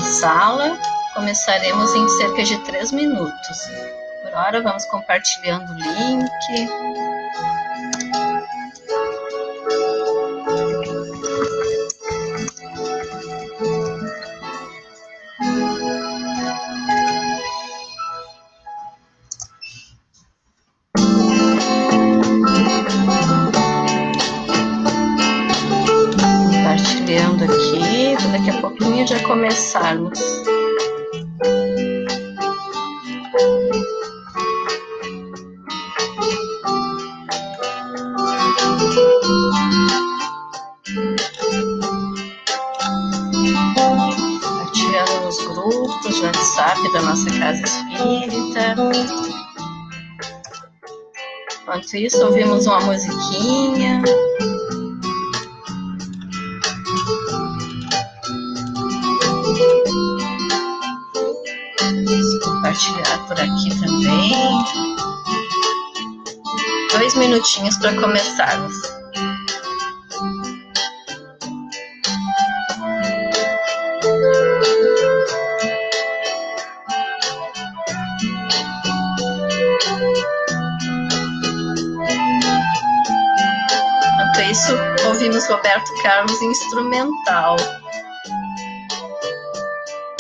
sala. Começaremos em cerca de 3 minutos. Por hora, vamos compartilhando o link. Compartilhando aqui, para daqui a pouquinho já começarmos. Compartilhando nos grupos, WhatsApp da nossa Casa Espírita. Enquanto isso, ouvimos uma musiquinha. Vamos compartilhar por aqui também. 2 minutinhos para começarmos. Enquanto isso, ouvimos Roberto Carlos instrumental.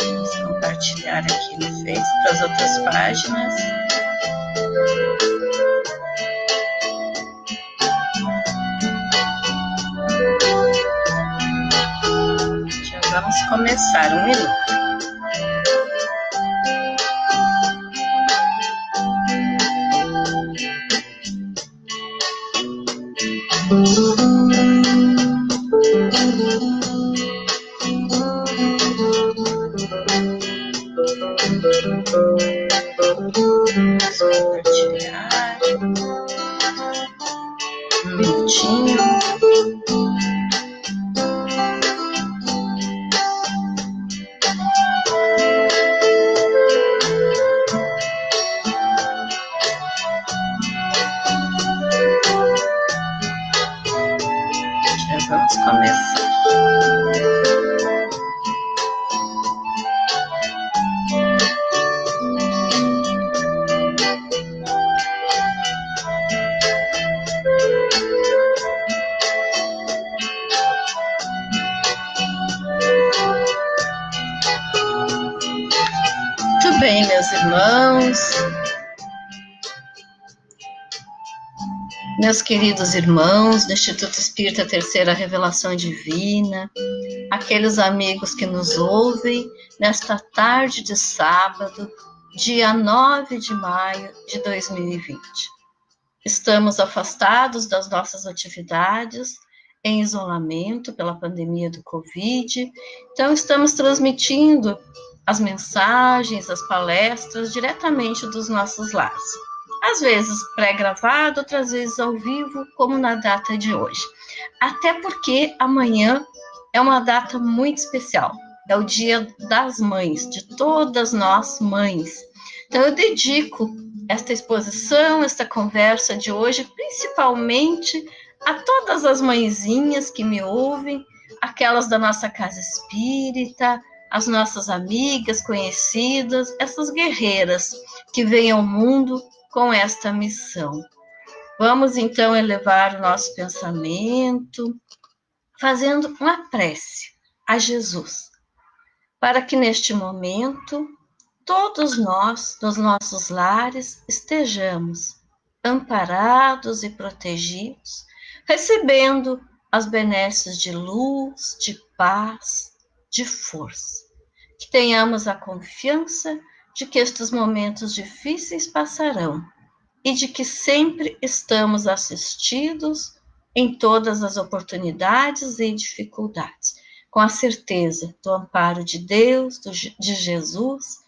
Vamos compartilhar aqui no Face para as outras páginas. Já vamos começar, 1 minuto. Compartilhar. 1 minutinho. Já vamos começar. Muito bem, meus irmãos, meus queridos irmãos do Instituto Espírita Terceira Revelação Divina, aqueles amigos que nos ouvem nesta tarde de sábado, dia 9 de maio de 2020. Estamos afastados das nossas atividades, em isolamento pela pandemia do Covid, então estamos transmitindo as mensagens, as palestras diretamente dos nossos lares. Às vezes pré-gravado, outras vezes ao vivo, como na data de hoje. Até porque amanhã é uma data muito especial. É o Dia das Mães, de todas nós mães. Então eu dedico esta exposição, esta conversa de hoje, principalmente a todas as mãezinhas que me ouvem, aquelas da nossa casa espírita, as nossas amigas, conhecidas, essas guerreiras que vêm ao mundo com esta missão. Vamos então elevar o nosso pensamento, fazendo uma prece a Jesus, para que neste momento todos nós, nos nossos lares, estejamos amparados e protegidos, recebendo as benesses de luz, de paz, de força. Que tenhamos a confiança de que estes momentos difíceis passarão e de que sempre estamos assistidos em todas as oportunidades e dificuldades, com a certeza do amparo de Deus, de Jesus,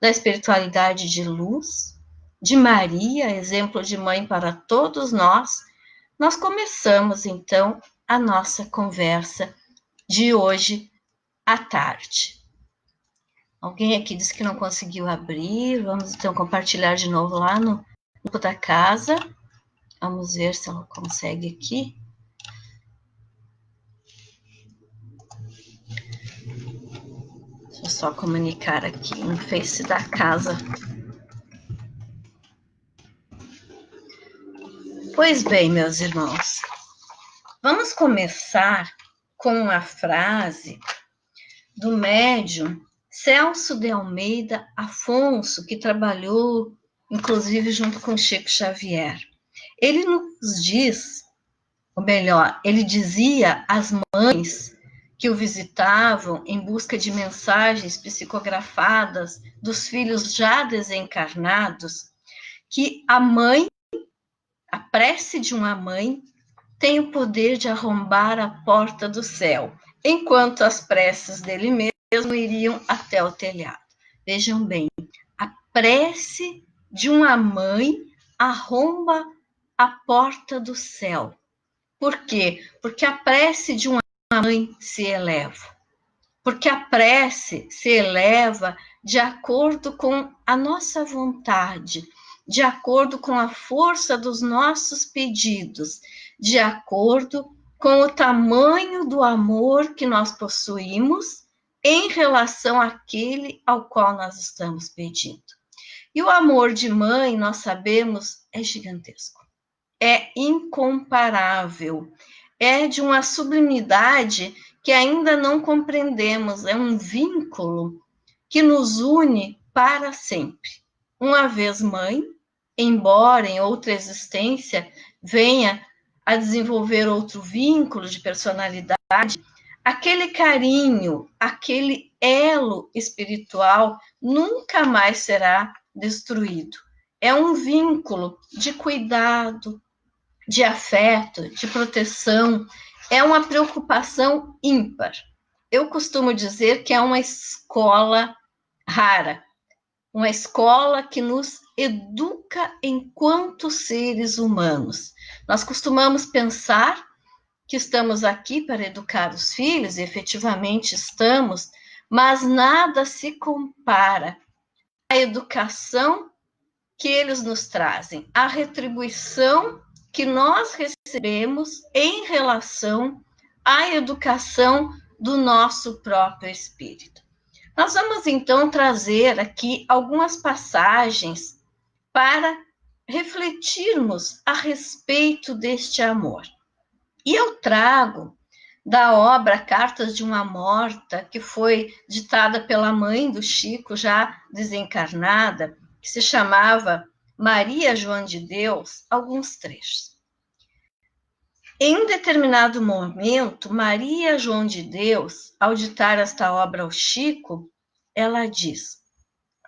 da espiritualidade de luz, de Maria, exemplo de mãe para todos nós. Nós começamos então a nossa conversa de hoje à tarde. Alguém aqui disse que não conseguiu abrir. Vamos então compartilhar de novo lá no grupo da casa. Vamos ver se ela consegue aqui. Deixa eu só comunicar aqui no Face da casa. Pois bem, meus irmãos, vamos começar com uma frase do médium Celso de Almeida Afonso, que trabalhou, inclusive, junto com Chico Xavier. Ele nos diz, ou melhor, ele dizia às mães que o visitavam em busca de mensagens psicografadas dos filhos já desencarnados, que a prece de uma mãe, tem o poder de arrombar a porta do céu, enquanto as preces dele mesmo iriam até o telhado. Vejam bem, a prece de uma mãe arromba a porta do céu. Por quê? Porque a prece de uma mãe se eleva. Porque a prece se eleva de acordo com a nossa vontade, de acordo com a força dos nossos pedidos, de acordo com o tamanho do amor que nós possuímos em relação àquele ao qual nós estamos pedindo. E o amor de mãe, nós sabemos, é gigantesco, é incomparável, é de uma sublimidade que ainda não compreendemos, é um vínculo que nos une para sempre. Uma vez mãe, embora em outra existência venha a desenvolver outro vínculo de personalidade, aquele carinho, aquele elo espiritual nunca mais será destruído. É um vínculo de cuidado, de afeto, de proteção, é uma preocupação ímpar. Eu costumo dizer que é uma escola rara, uma escola que nos educa enquanto seres humanos. Nós costumamos pensar que estamos aqui para educar os filhos, e efetivamente estamos, mas nada se compara à educação que eles nos trazem, à retribuição que nós recebemos em relação à educação do nosso próprio espírito. Nós vamos então trazer aqui algumas passagens para refletirmos a respeito deste amor. E eu trago da obra Cartas de uma Morta, que foi ditada pela mãe do Chico, já desencarnada, que se chamava Maria João de Deus, alguns trechos. Em um determinado momento, Maria João de Deus, ao ditar esta obra ao Chico, ela diz: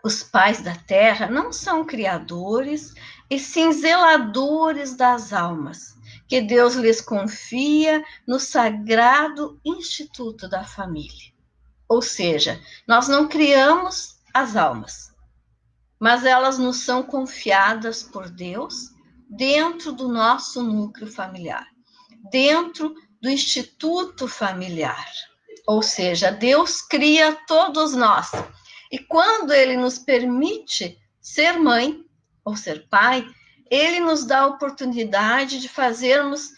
os pais da terra não são criadores, e sim zeladores das almas, que Deus lhes confia no sagrado instituto da família. Ou seja, nós não criamos as almas, mas elas nos são confiadas por Deus dentro do nosso núcleo familiar, dentro do instituto familiar. Ou seja, Deus cria todos nós. E quando Ele nos permite ser mãe ou ser pai, Ele nos dá a oportunidade de fazermos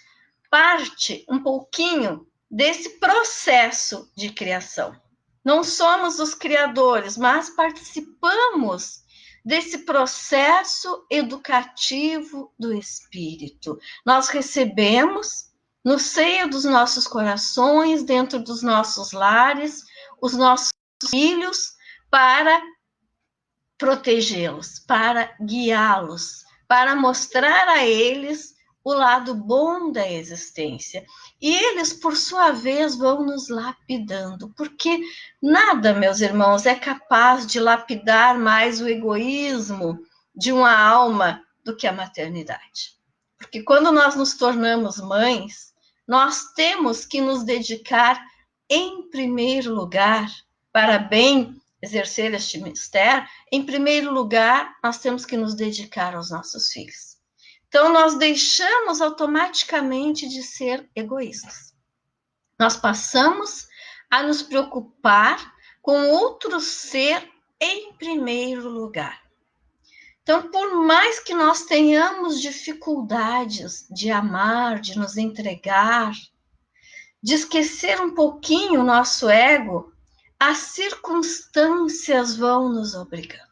parte, um pouquinho, desse processo de criação. Não somos os criadores, mas participamos desse processo educativo do espírito. Nós recebemos no seio dos nossos corações, dentro dos nossos lares, os nossos filhos para protegê-los, para guiá-los, para mostrar a eles o lado bom da existência. E eles, por sua vez, vão nos lapidando, porque nada, meus irmãos, é capaz de lapidar mais o egoísmo de uma alma do que a maternidade. Porque quando nós nos tornamos mães, nós temos que nos dedicar, em primeiro lugar, para bem exercer este mistério, em primeiro lugar, nós temos que nos dedicar aos nossos filhos. Então, nós deixamos automaticamente de ser egoístas. Nós passamos a nos preocupar com outro ser em primeiro lugar. Então, por mais que nós tenhamos dificuldades de amar, de nos entregar, de esquecer um pouquinho o nosso ego, as circunstâncias vão nos obrigando.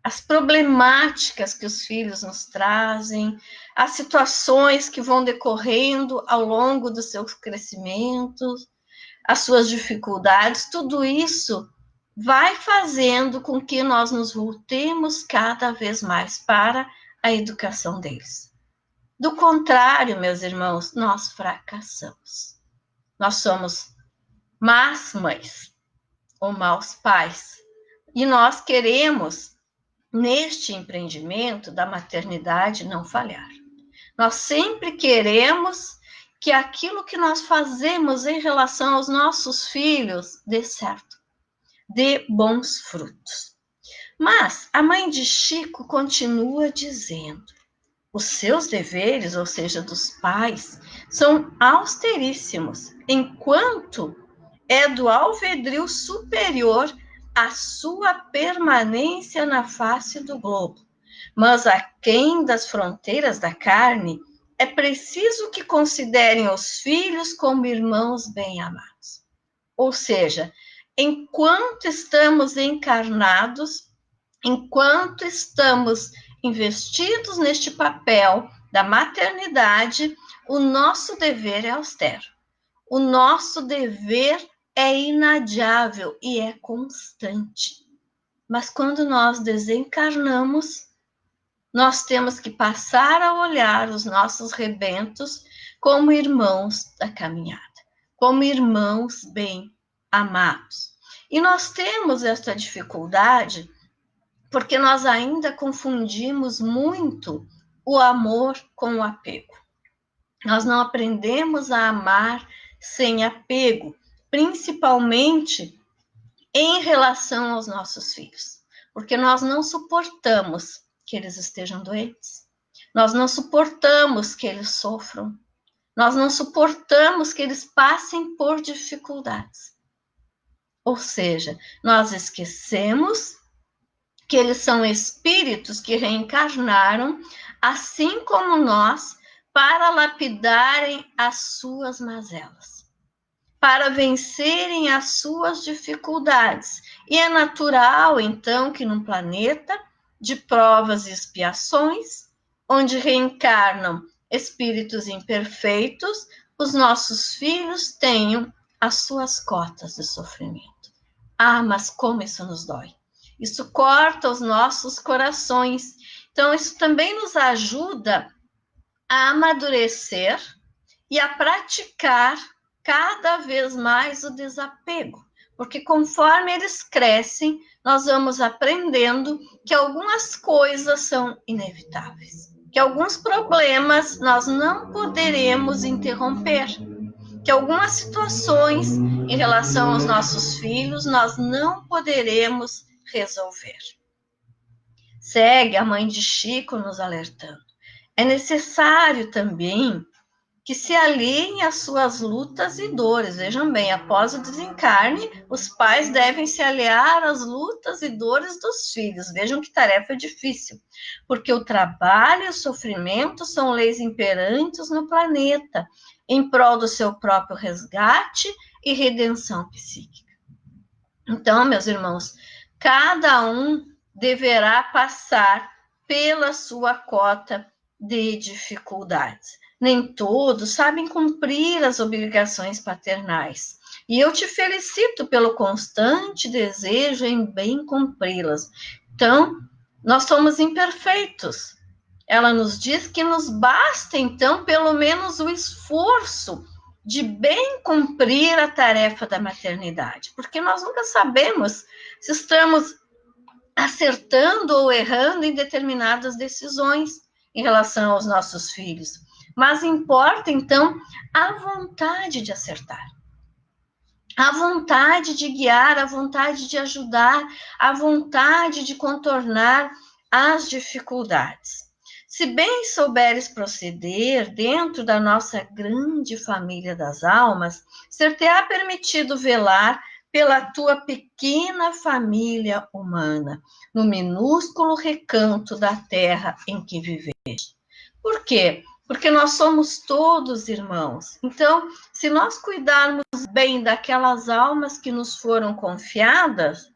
As problemáticas que os filhos nos trazem, as situações que vão decorrendo ao longo do seu crescimento, as suas dificuldades, tudo isso vai fazendo com que nós nos voltemos cada vez mais para a educação deles. Do contrário, meus irmãos, nós fracassamos. Nós somos más mães ou maus pais. E nós queremos, neste empreendimento da maternidade, não falhar. Nós sempre queremos que aquilo que nós fazemos em relação aos nossos filhos dê certo, dê bons frutos. Mas a mãe de Chico continua dizendo: os seus deveres, ou seja, dos pais, são austeríssimos, enquanto é do alvedrio superior a sua permanência na face do globo. Mas aquém das fronteiras da carne, é preciso que considerem os filhos como irmãos bem-amados. Ou seja, enquanto estamos encarnados, enquanto estamos investidos neste papel da maternidade, o nosso dever é austero. O nosso dever é inadiável e é constante. Mas quando nós desencarnamos, nós temos que passar a olhar os nossos rebentos como irmãos da caminhada, como irmãos bem amados. E nós temos esta dificuldade porque nós ainda confundimos muito o amor com o apego. Nós não aprendemos a amar sem apego, principalmente em relação aos nossos filhos, porque nós não suportamos que eles estejam doentes, nós não suportamos que eles sofram, nós não suportamos que eles passem por dificuldades. Ou seja, nós esquecemos que eles são espíritos que reencarnaram, assim como nós, para lapidarem as suas mazelas, para vencerem as suas dificuldades. E é natural, então, que num planeta de provas e expiações, onde reencarnam espíritos imperfeitos, os nossos filhos tenham as suas cotas de sofrimento. Ah, mas como isso nos dói! Isso corta os nossos corações. Então, isso também nos ajuda a amadurecer e a praticar cada vez mais o desapego. Porque conforme eles crescem, nós vamos aprendendo que algumas coisas são inevitáveis, que alguns problemas nós não poderemos interromper, que algumas situações em relação aos nossos filhos nós não poderemos resolver. Segue a mãe de Chico nos alertando. É necessário também que se aliem às suas lutas e dores. Vejam bem, após o desencarne, os pais devem se aliar às lutas e dores dos filhos. Vejam que tarefa difícil, porque o trabalho e o sofrimento são leis imperantes no planeta, em prol do seu próprio resgate e redenção psíquica. Então, meus irmãos, cada um deverá passar pela sua cota de dificuldades. Nem todos sabem cumprir as obrigações paternais. E eu te felicito pelo constante desejo em bem cumpri-las. Então, nós somos imperfeitos. Ela nos diz que nos basta, então, pelo menos o esforço de bem cumprir a tarefa da maternidade, porque nós nunca sabemos se estamos acertando ou errando em determinadas decisões em relação aos nossos filhos. Mas importa, então, a vontade de acertar, a vontade de guiar, a vontade de ajudar, a vontade de contornar as dificuldades. Se bem souberes proceder dentro da nossa grande família das almas, ser-te-á permitido velar pela tua pequena família humana, no minúsculo recanto da terra em que vives. Por quê? porque nós somos todos irmãos. Então, se nós cuidarmos bem daquelas almas que nos foram confiadas,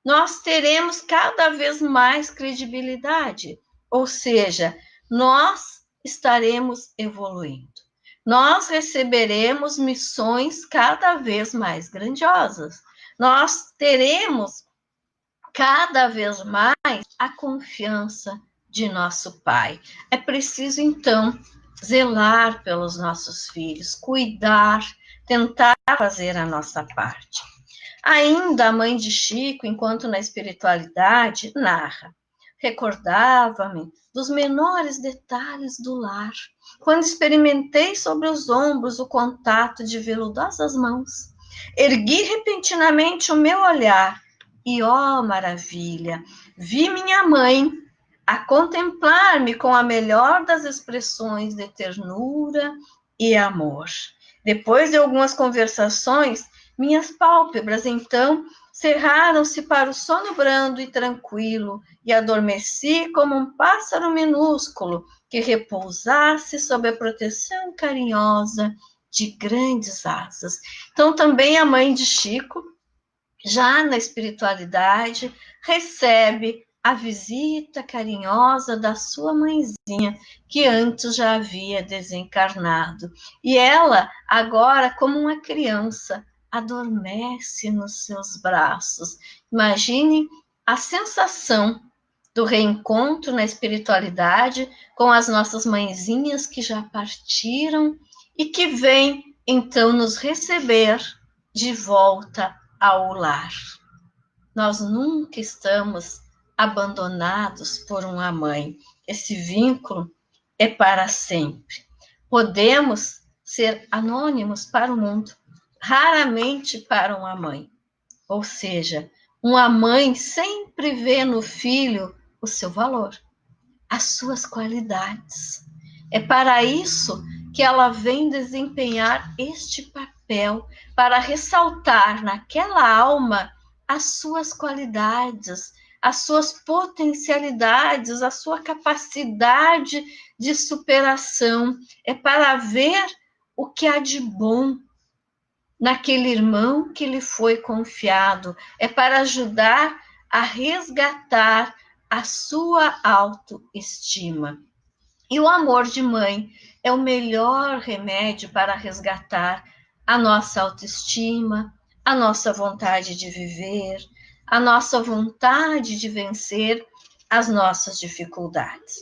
nós teremos cada vez mais credibilidade, ou seja, nós estaremos evoluindo. Nós receberemos missões cada vez mais grandiosas. Nós teremos cada vez mais a confiança de nosso Pai. É preciso, então, zelar pelos nossos filhos, cuidar, tentar fazer a nossa parte. Ainda a mãe de Chico, enquanto na espiritualidade, narra: recordava-me dos menores detalhes do lar, quando experimentei sobre os ombros o contato de veludosas mãos. Ergui repentinamente o meu olhar e, ó maravilha, vi minha mãe a contemplar-me com a melhor das expressões de ternura e amor. Depois de algumas conversações, minhas pálpebras, então, cerraram-se para o sono brando e tranquilo, e adormeci como um pássaro minúsculo que repousasse sob a proteção carinhosa de grandes asas. Então, também a mãe de Chico, já na espiritualidade, recebe a visita carinhosa da sua mãezinha, que antes já havia desencarnado. E ela, agora, como uma criança, adormece nos seus braços. Imagine a sensação do reencontro na espiritualidade com as nossas mãezinhas que já partiram e que vêm, então, nos receber de volta ao lar. Nós nunca estamos abandonados por uma mãe. Esse vínculo é para sempre. Podemos ser anônimos para o mundo, raramente para uma mãe. Ou seja, uma mãe sempre vê no filho o seu valor, as suas qualidades. É para isso que ela vem desempenhar este papel, para ressaltar naquela alma as suas qualidades, as suas potencialidades, a sua capacidade de superação. É para ver o que há de bom naquele irmão que lhe foi confiado. É para ajudar a resgatar a sua autoestima. E o amor de mãe é o melhor remédio para resgatar a nossa autoestima, a nossa vontade de viver, a nossa vontade de vencer as nossas dificuldades.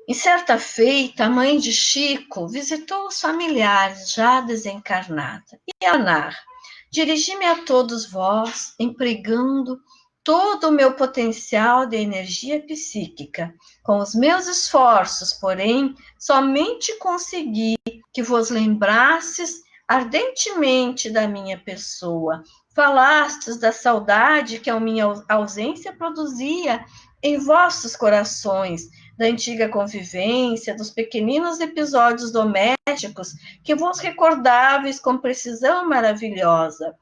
E certa feita, a mãe de Chico visitou os familiares já desencarnada. E ela narra: dirigi-me a todos vós, empregando todo o meu potencial de energia psíquica. Com os meus esforços, porém, somente consegui que vos lembrasses ardentemente da minha pessoa. Falastes da saudade que a minha ausência produzia em vossos corações, da antiga convivência, dos pequeninos episódios domésticos que vos recordáveis com precisão maravilhosa,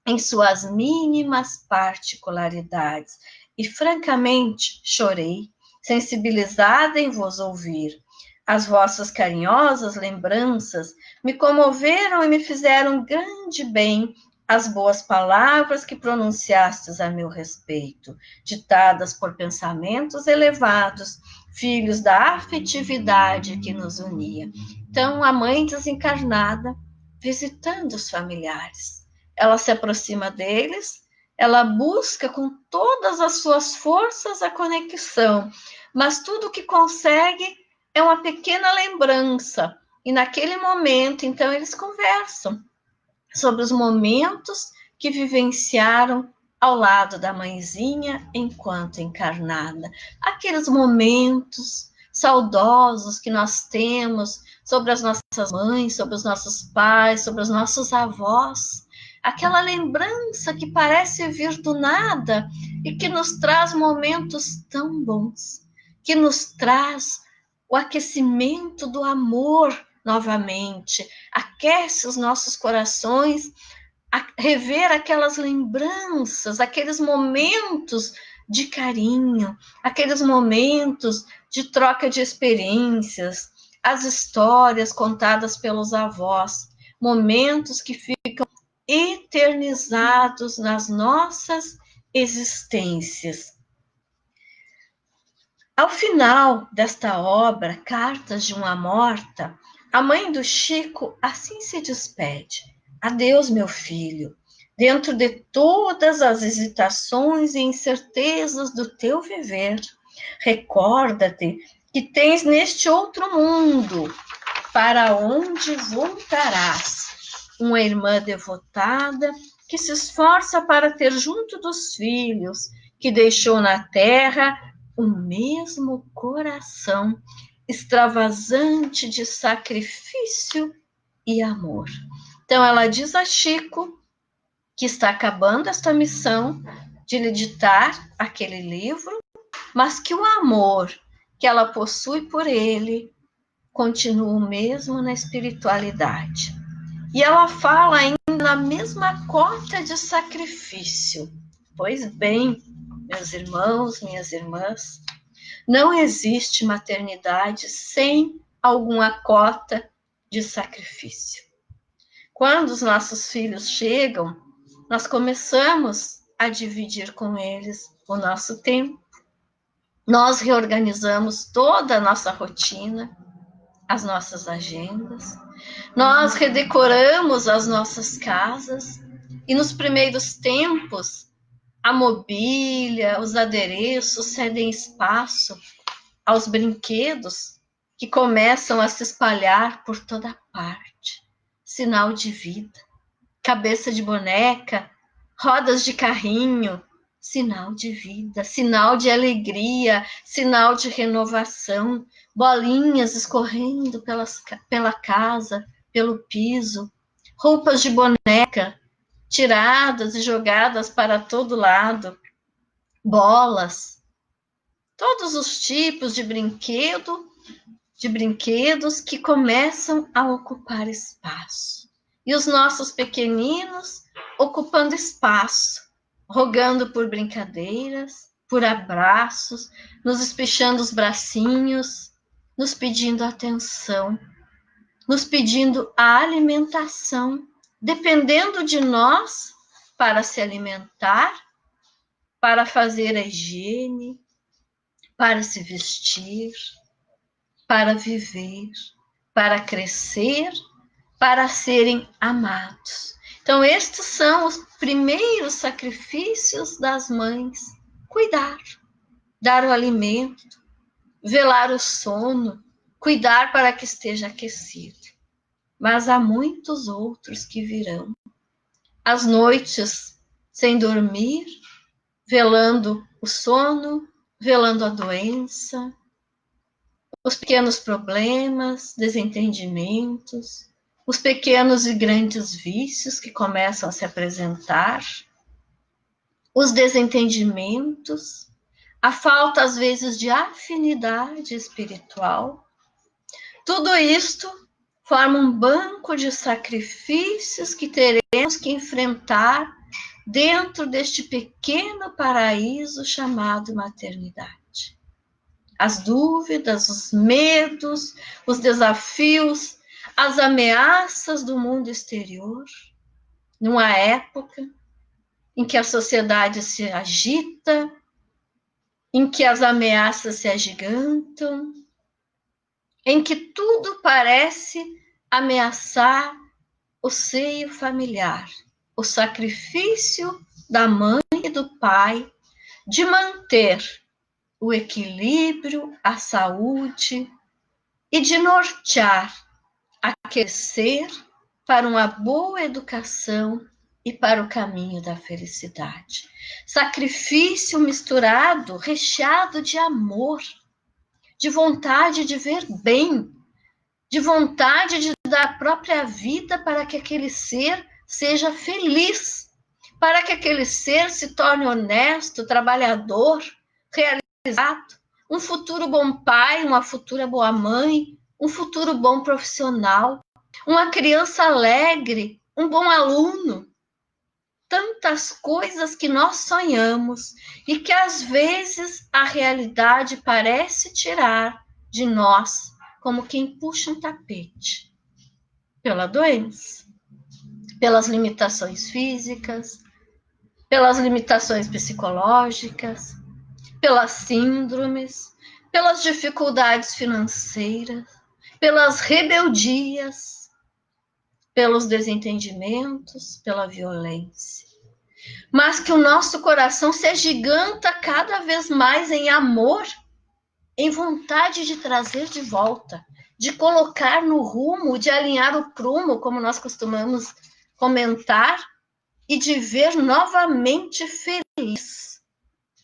em suas mínimas particularidades. E francamente chorei, sensibilizada em vos ouvir. As vossas carinhosas lembranças me comoveram e me fizeram grande bem as boas palavras que pronunciastes a meu respeito, ditadas por pensamentos elevados, filhos da afetividade que nos unia. Então, a mãe desencarnada visitando os familiares. Ela se aproxima deles, ela busca com todas as suas forças a conexão, mas tudo que consegue é uma pequena lembrança. E naquele momento, então, eles conversam sobre os momentos que vivenciaram ao lado da mãezinha enquanto encarnada. Aqueles momentos saudosos que nós temos sobre as nossas mães, sobre os nossos pais, sobre os nossos avós. Aquela lembrança que parece vir do nada e que nos traz momentos tão bons, que nos traz o aquecimento do amor novamente, aquece os nossos corações a rever aquelas lembranças, aqueles momentos de carinho, aqueles momentos de troca de experiências, as histórias contadas pelos avós, momentos que ficam eternizados nas nossas existências. Ao final desta obra, Cartas de uma Morta, a mãe do Chico assim se despede: adeus, meu filho. Dentro de todas as hesitações e incertezas do teu viver, recorda-te que tens neste outro mundo para onde voltarás uma irmã devotada que se esforça para ter junto dos filhos que deixou na terra o mesmo coração extravasante de sacrifício e amor. Então ela diz a Chico que está acabando esta missão de lhe ditar aquele livro, mas que o amor que ela possui por ele continua o mesmo na espiritualidade. E ela fala ainda na mesma cota de sacrifício. Pois bem, meus irmãos, minhas irmãs, não existe maternidade sem alguma cota de sacrifício. Quando os nossos filhos chegam, nós começamos a dividir com eles o nosso tempo. Nós reorganizamos toda a nossa rotina, as nossas agendas. Nós redecoramos as nossas casas e nos primeiros tempos a mobília, os adereços cedem espaço aos brinquedos que começam a se espalhar por toda parte. Sinal de vida. Cabeça de boneca, rodas de carrinho, sinal de vida, sinal de alegria, sinal de renovação, bolinhas escorrendo pela casa, pelo piso, roupas de boneca tiradas e jogadas para todo lado, bolas, todos os tipos de brinquedos que começam a ocupar espaço. E os nossos pequeninos ocupando espaço, rogando por brincadeiras, por abraços, nos espichando os bracinhos, nos pedindo atenção, nos pedindo a alimentação, dependendo de nós para se alimentar, para fazer a higiene, para se vestir, para viver, para crescer, para serem amados. Então, estes são os primeiros sacrifícios das mães: cuidar, dar o alimento, velar o sono, cuidar para que esteja aquecido. Mas há muitos outros que virão. As noites sem dormir, velando o sono, velando a doença, os pequenos problemas, desentendimentos, os pequenos e grandes vícios que começam a se apresentar, os desentendimentos, a falta, às vezes, de afinidade espiritual. Tudo isto forma um banco de sacrifícios que teremos que enfrentar dentro deste pequeno paraíso chamado maternidade. As dúvidas, os medos, os desafios, as ameaças do mundo exterior, numa época em que a sociedade se agita, em que as ameaças se agigantam, em que tudo parece ameaçar o seio familiar, o sacrifício da mãe e do pai de manter o equilíbrio, a saúde e de nortear aquele ser para uma boa educação e para o caminho da felicidade. Sacrifício misturado, recheado de amor, de vontade de ver bem, de vontade de dar a própria vida para que aquele ser seja feliz, para que aquele ser se torne honesto, trabalhador, realizado, um futuro bom pai, uma futura boa mãe, um futuro bom profissional, uma criança alegre, um bom aluno. Tantas coisas que nós sonhamos e que às vezes a realidade parece tirar de nós como quem puxa um tapete pela doença, pelas limitações físicas, pelas limitações psicológicas, pelas síndromes, pelas dificuldades financeiras, pelas rebeldias, pelos desentendimentos, pela violência. Mas que o nosso coração se agiganta cada vez mais em amor, em vontade de trazer de volta, de colocar no rumo, de alinhar o prumo, como nós costumamos comentar, e de ver novamente feliz.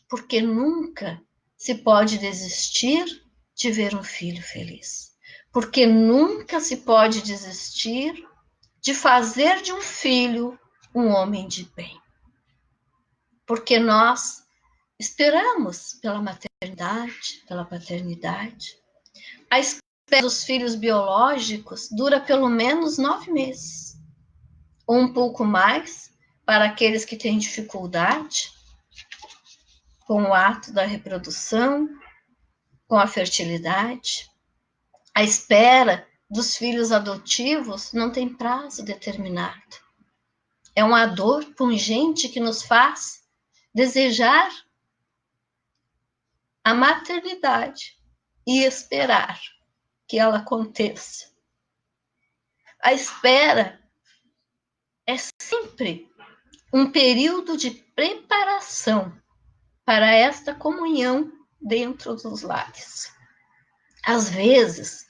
Porque nunca se pode desistir de ver um filho feliz. Porque nunca se pode desistir de fazer de um filho um homem de bem. Porque nós esperamos pela maternidade, pela paternidade. A espera dos filhos biológicos dura pelo menos 9 meses. Ou um pouco mais para aqueles que têm dificuldade com o ato da reprodução, com a fertilidade. A espera dos filhos adotivos não tem prazo determinado. É uma dor pungente que nos faz desejar a maternidade e esperar que ela aconteça. A espera é sempre um período de preparação para esta comunhão dentro dos lares. Às vezes,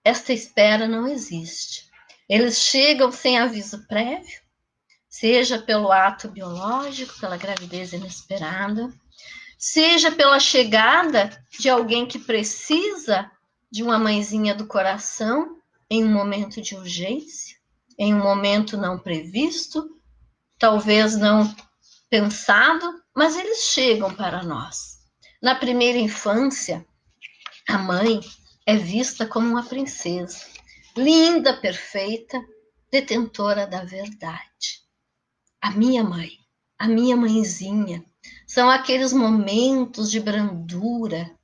esta espera não existe. Eles chegam sem aviso prévio, seja pelo ato biológico, pela gravidez inesperada, seja pela chegada de alguém que precisa de uma mãezinha do coração em um momento de urgência, em um momento não previsto, talvez não pensado, mas eles chegam para nós. Na primeira infância, a mãe é vista como uma princesa, linda, perfeita, detentora da verdade. A minha mãe, a minha mãezinha, são aqueles momentos de brandura,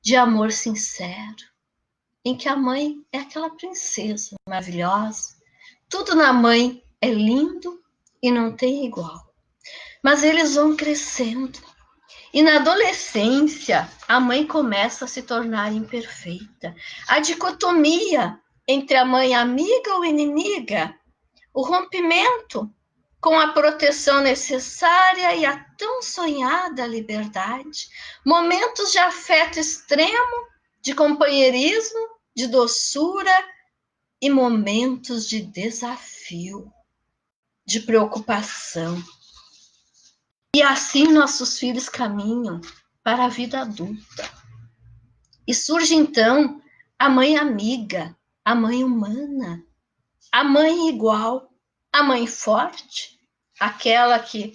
de amor sincero, em que a mãe é aquela princesa maravilhosa. Tudo na mãe é lindo e não tem igual. Mas eles vão crescendo. E na adolescência, a mãe começa a se tornar imperfeita. A dicotomia entre a mãe amiga ou inimiga, o rompimento com a proteção necessária e a tão sonhada liberdade, momentos de afeto extremo, de companheirismo, de doçura e momentos de desafio, de preocupação. E assim nossos filhos caminham para a vida adulta. E surge então a mãe amiga, a mãe humana, a mãe igual, a mãe forte, aquela que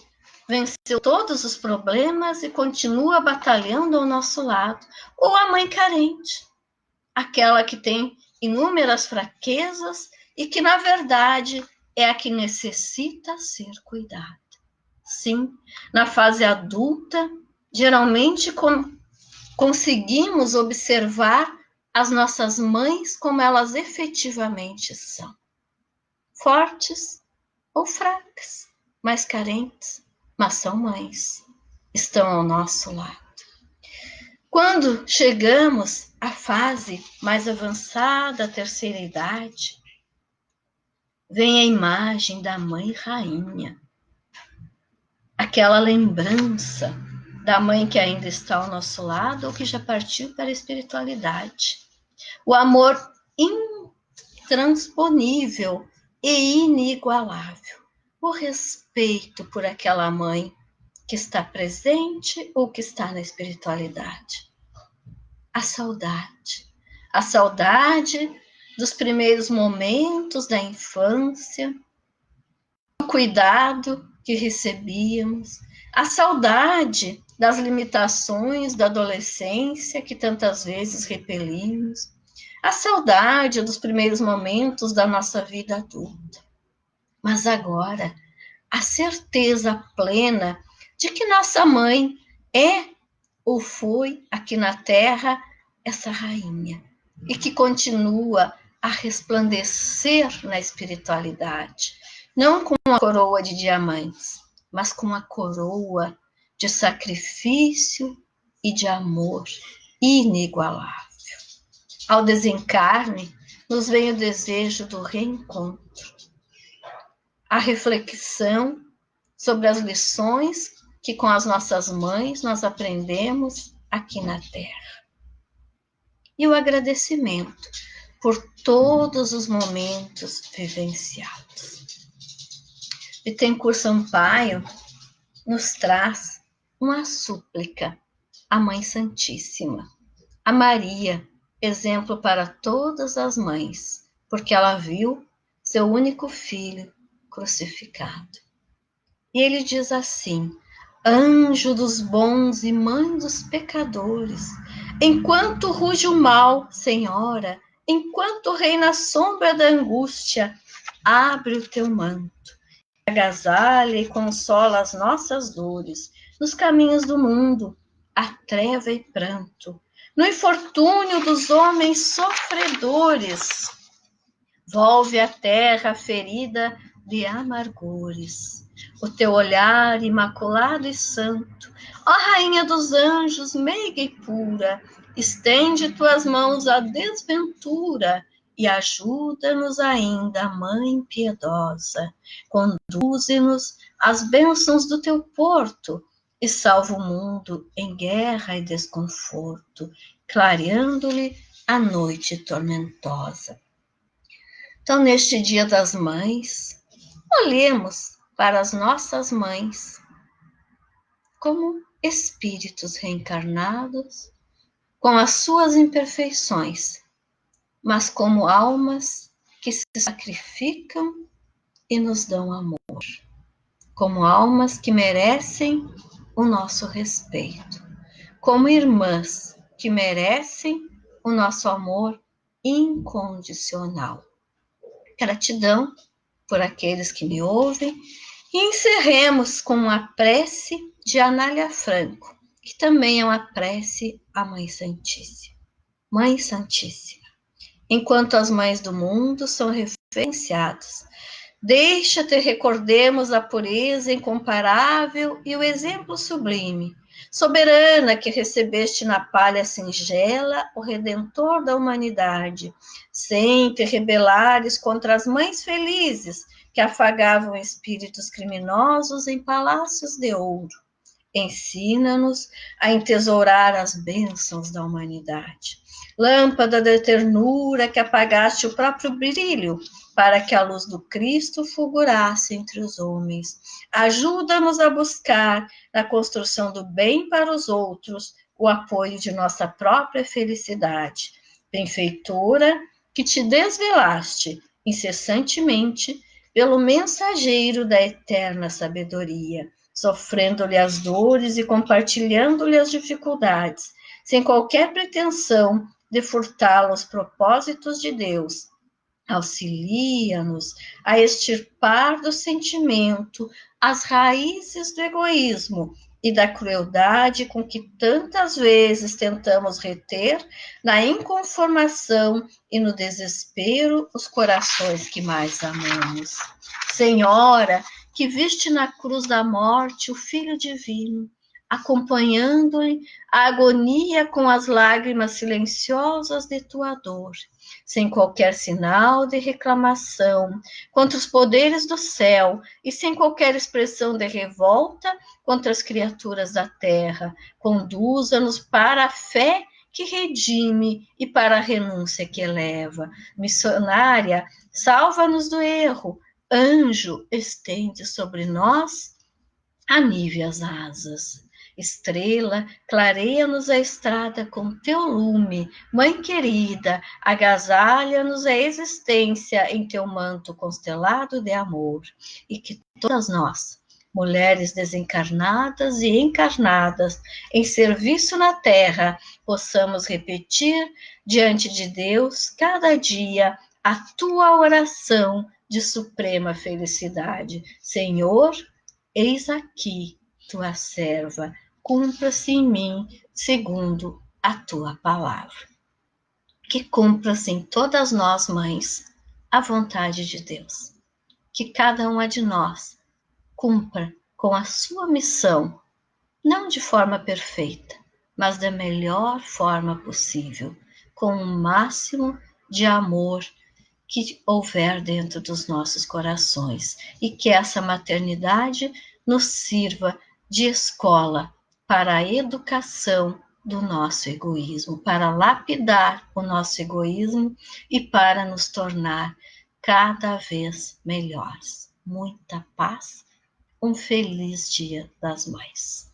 venceu todos os problemas e continua batalhando ao nosso lado, ou a mãe carente, aquela que tem inúmeras fraquezas e que, na verdade, é a que necessita ser cuidada. Sim, na fase adulta, geralmente conseguimos observar as nossas mães como elas efetivamente são. Fortes ou fracas, mais carentes, mas são mães, estão ao nosso lado. Quando chegamos à fase mais avançada, a terceira idade, vem a imagem da mãe rainha, aquela lembrança da mãe que ainda está ao nosso lado ou que já partiu para a espiritualidade. O amor intransponível e inigualável. O respeito por aquela mãe que está presente ou que está na espiritualidade. A saudade dos primeiros momentos da infância, o cuidado que recebíamos, a saudade das limitações da adolescência que tantas vezes repelimos, a saudade dos primeiros momentos da nossa vida adulta. Mas agora, a certeza plena de que nossa mãe é ou foi aqui na Terra essa rainha, e que continua a resplandecer na espiritualidade, não com uma coroa de diamantes, mas com uma coroa de sacrifício e de amor inigualável. Ao desencarne, nos vem o desejo do reencontro, a reflexão sobre as lições que com as nossas mães nós aprendemos aqui na Terra. E o agradecimento por todos os momentos vivenciados. Bittencourt Sampaio nos traz uma súplica à Mãe Santíssima, a Maria, exemplo para todas as mães, porque ela viu seu único filho crucificado. E ele diz assim: anjo dos bons e mãe dos pecadores, enquanto ruge o mal, Senhora, enquanto reina a sombra da angústia, abre o teu manto, agasalha e consola as nossas dores, nos caminhos do mundo, a treva e pranto, no infortúnio dos homens sofredores, volve a terra ferida de amargores. O teu olhar imaculado e santo, ó Rainha dos anjos, meiga e pura, estende tuas mãos à desventura e ajuda-nos ainda, Mãe piedosa. Conduze-nos às bênçãos do teu porto e salva o mundo em guerra e desconforto, clareando-lhe a noite tormentosa. Então, neste Dia das Mães, olhemos para as nossas mães como espíritos reencarnados, com as suas imperfeições, mas como almas que se sacrificam e nos dão amor, como almas que merecem o nosso respeito, como irmãs que merecem o nosso amor incondicional. Gratidão por aqueles que me ouvem e encerremos com uma prece de Anália Franco, que também é uma prece à Mãe Santíssima. Mãe Santíssima, enquanto as mães do mundo são referenciadas, deixa-te recordemos a pureza incomparável e o exemplo sublime, soberana que recebeste na palha singela o Redentor da humanidade, sem te rebelares contra as mães felizes que afagavam espíritos criminosos em palácios de ouro. Ensina-nos a entesourar as bênçãos da humanidade. Lâmpada de ternura que apagaste o próprio brilho, para que a luz do Cristo fulgurasse entre os homens. Ajuda-nos a buscar, na construção do bem para os outros, o apoio de nossa própria felicidade. Benfeitora, que te desvelaste incessantemente pelo mensageiro da eterna sabedoria, sofrendo-lhe as dores e compartilhando-lhe as dificuldades, sem qualquer pretensão de furtá-lo aos propósitos de Deus. Auxilia-nos a extirpar do sentimento as raízes do egoísmo e da crueldade com que tantas vezes tentamos reter na inconformação e no desespero os corações que mais amamos. Senhora, que viste na cruz da morte o Filho Divino, acompanhando-lhe a agonia com as lágrimas silenciosas de tua dor, sem qualquer sinal de reclamação contra os poderes do céu e sem qualquer expressão de revolta contra as criaturas da terra, conduza-nos para a fé que redime e para a renúncia que eleva. Missionária, salva-nos do erro. Anjo, estende sobre nós, anive as asas. Estrela, clareia-nos a estrada com teu lume. Mãe querida, agasalha-nos a existência em teu manto constelado de amor. E que todas nós, mulheres desencarnadas e encarnadas, em serviço na terra, possamos repetir diante de Deus, cada dia, a tua oração de suprema felicidade. Senhor, eis aqui tua serva, cumpra-se em mim segundo a tua palavra. que cumpra, assim, todas nós mães, a vontade de Deus. Que cada uma de nós cumpra com a sua missão, não de forma perfeita, mas da melhor forma possível, com o máximo de amor que houver dentro dos nossos corações, e que essa maternidade nos sirva de escola para a educação do nosso egoísmo, para lapidar o nosso egoísmo e para nos tornar cada vez melhores. Muita paz, um feliz Dia das Mães.